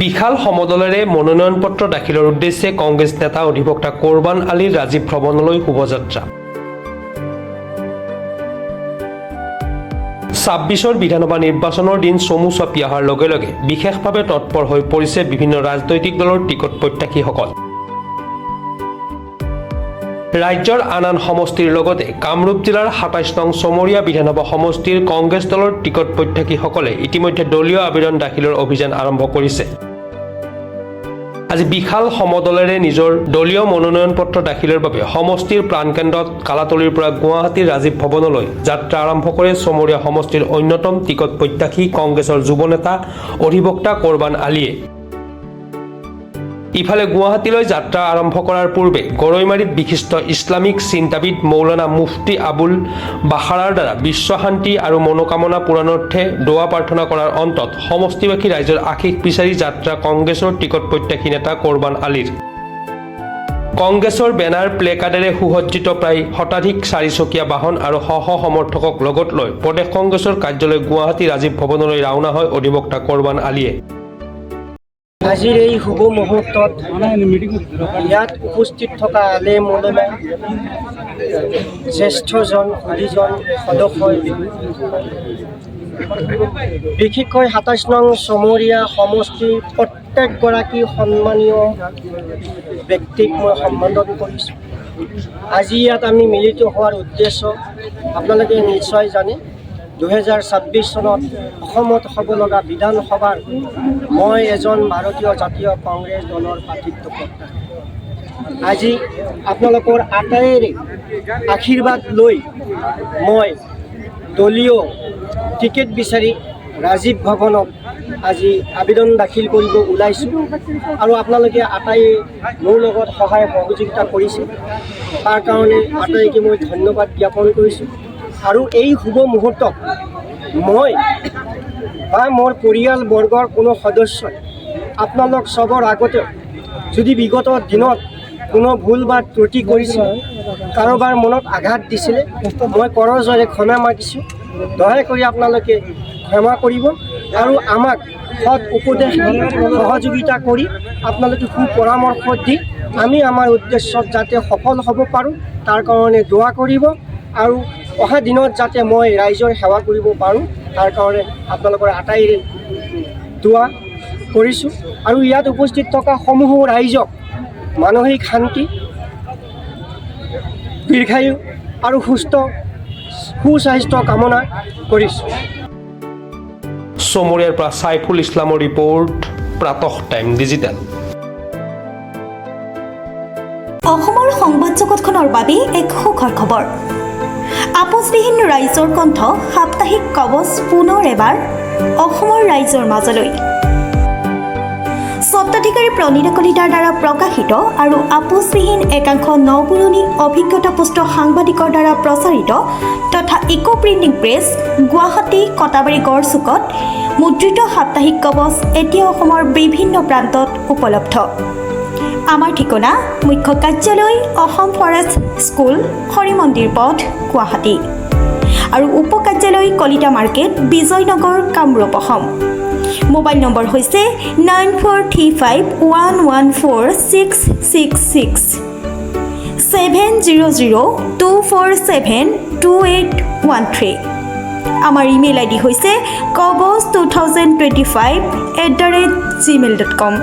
বিশাল সমদলেৰে মনোনয়ন পত্ৰ দাখিলৰ উদ্দেশ্যে কংগ্ৰেছ নেতা অধিবক্তা কোৰবান আলীৰ ৰাজীৱ ভৱনলৈ শুভযাত্ৰা। ২৬ৰ বিধানসভা নিৰ্বাচনৰ দিন চমু চাপি অহাৰ লগে লগে বিশেষভাৱে তৎপৰ হৈ পৰিছে বিভিন্ন ৰাজনৈতিক দলৰ টিকট প্ৰত্যাশীসকল। ৰাজ্যৰ আন আন সমষ্টিৰ লগতে কামৰূপ জিলাৰ ২৭ নং চমৰীয়া বিধানসভা সমষ্টিৰ কংগ্ৰেছ দলৰ টিকট প্ৰত্যাশীসকলে ইতিমধ্যে দলীয় আবেদন দাখিলৰ অভিযান আৰম্ভ কৰিছে। আজি বিশাল সমদলেৰে নিজৰ দলীয় মনোনয়ন পত্ৰ দাখিলৰ বাবে সমষ্টিৰ প্ৰাণকেন্দ্ৰত কালাতলীৰ পৰা গুৱাহাটীৰ ৰাজীৱ ভৱনলৈ যাত্ৰা আৰম্ভ কৰে চমৰীয়া সমষ্টিৰ অন্যতম টিকট প্ৰত্যাশী কংগ্ৰেছৰ যুৱ নেতা অধিবক্তা কোৰবান আলীয়ে। ইফালে গুৱাহাটীলৈ যাত্ৰা আৰম্ভ কৰাৰ পূৰ্বে গৰৈমাৰীত বিশিষ্ট ইছলামিক চিন্তাবিদ মৌলানা মুফতি আবুল বাখাৰাৰ দ্বাৰা বিশ্ব শান্তি আৰু মনোকামনা পূৰণাৰ্থে দোৱা প্ৰাৰ্থনা কৰাৰ অন্তত সমষ্টিবাসী ৰাইজৰ আশীষ বিচাৰি যাত্ৰা কংগ্ৰেছৰ টিকট প্ৰত্যাশী নেতা কোৰবান আলীৰ। কংগ্ৰেছৰ বেনাৰ প্লেকাৰ্ডেৰে সুসজ্জিত প্ৰায় শতাধিক চাৰিচকীয়া বাহন আৰু শ শ সমৰ্থকক লগত লৈ প্ৰদেশ কংগ্ৰেছৰ কাৰ্যালয় গুৱাহাটী ৰাজীৱ ভৱনলৈ ৰাওনা হয় অধিবক্তা কোৰবান আলীয়ে। আজিৰ এই শুভ মুহূৰ্তত ইয়াত উপস্থিত থকা আলে মোলেমা জ্যেষ্ঠজন হৰিজন সদস্যই বিশেষকৈ ২৭ নং চমৰীয়া সমষ্টিৰ প্ৰত্যেকগৰাকী সন্মানীয় ব্যক্তিক মই সম্বোধন কৰিছোঁ। আজি ইয়াত আমি মিলিত হোৱাৰ উদ্দেশ্য আপোনালোকে নিশ্চয় জানে। ২০২৬ চনত অসমত হ'ব লগা বিধানসভাৰ মই এজন ভাৰতীয় জাতীয় কংগ্ৰেছ দলৰ প্ৰাৰ্থিত্ব প্ৰত্যাশী। আজি আপোনালোকৰ আটাইৰে আশীৰ্বাদ লৈ মই দলীয় টিকেট বিচাৰি ৰাজীৱ ভৱনত আজি আবেদন দাখিল কৰিব ওলাইছোঁ আৰু আপোনালোকে আটাই মোৰ লগত সহায় সহযোগিতা কৰিছে। তাৰ কাৰণে আটাইকে মই ধন্যবাদ জ্ঞাপন কৰিছোঁ। আৰু এই শুভ মুহূৰ্তত মই বা মোৰ পৰিয়ালবৰ্গৰ কোনো সদস্যই আপোনালোক চবৰ আগতে যদি বিগত দিনত কোনো ভুল বা ত্ৰুটি কৰিছিল, কাৰোবাৰ মনত আঘাত দিছিলে, মই কৰজোৰে ক্ষমা মাগিছোঁ। দয়া কৰি আপোনালোকে ক্ষমা কৰিব আৰু আমাক সৎ উপদেশ সহযোগিতা কৰি আপোনালোকে সুপৰামৰ্শ দি আমি আমাৰ উদ্দেশ্যত যাতে সফল হ'ব পাৰোঁ তাৰ কাৰণে দোৱা কৰিব আৰু অহা দিনত যাতে মই ৰাইজৰ সেৱা কৰিব পাৰোঁ তাৰ কাৰণে আপোনালোকৰ আটাইৰে দোৱা কৰিছোঁ। আৰু ইয়াত উপস্থিত থকা সমূহ ৰাইজক মানসিক শান্তি, দীৰ্ঘায়ু আৰু সুস্বাস্থ্য কামনা কৰিছোঁ। চমৰীয়াৰ পৰা চাইফুল ইছলামৰ ৰিপৰ্ট, প্ৰাতঃ টাইম ডিজিটেল। অসমৰ সংবাদ জগতখনৰ বাবে এক সুখৰ খবৰ। আপোচবিহীন ৰাইজৰ কণ্ঠ সাপ্তাহিক কবচ পুনৰ এবাৰ অসমৰ ৰাইজৰ মাজলৈ। স্বত্বাধিকাৰী প্ৰণীতা কলিতাৰ দ্বাৰা প্ৰকাশিত আৰু আপোচবিহীন একাংশ নপুৰণি অভিজ্ঞতাপুষ্ট সাংবাদিকৰ দ্বাৰা প্ৰচাৰিত তথা eco printing press Guwahati Katabari গড়চুকত মুদ্ৰিত সাপ্তাহিক কবচ এতিয়া অসমৰ বিভিন্ন প্ৰান্তত উপলব্ধ। আমাৰ ঠিকনা মুখ্য কাৰ্যালয় অসম ফৰেষ্ট স্কুল, হৰিমন্দিৰ পথ, গুৱাহাটী আৰু উপ কাৰ্যালয় Kalita market, Bijoynagar, Kamrup, Assam. Mobile number হৈছে 9435114666 7002472813। আমাৰ ইমেইল আইডি হৈছে kobos2025@gmail.com।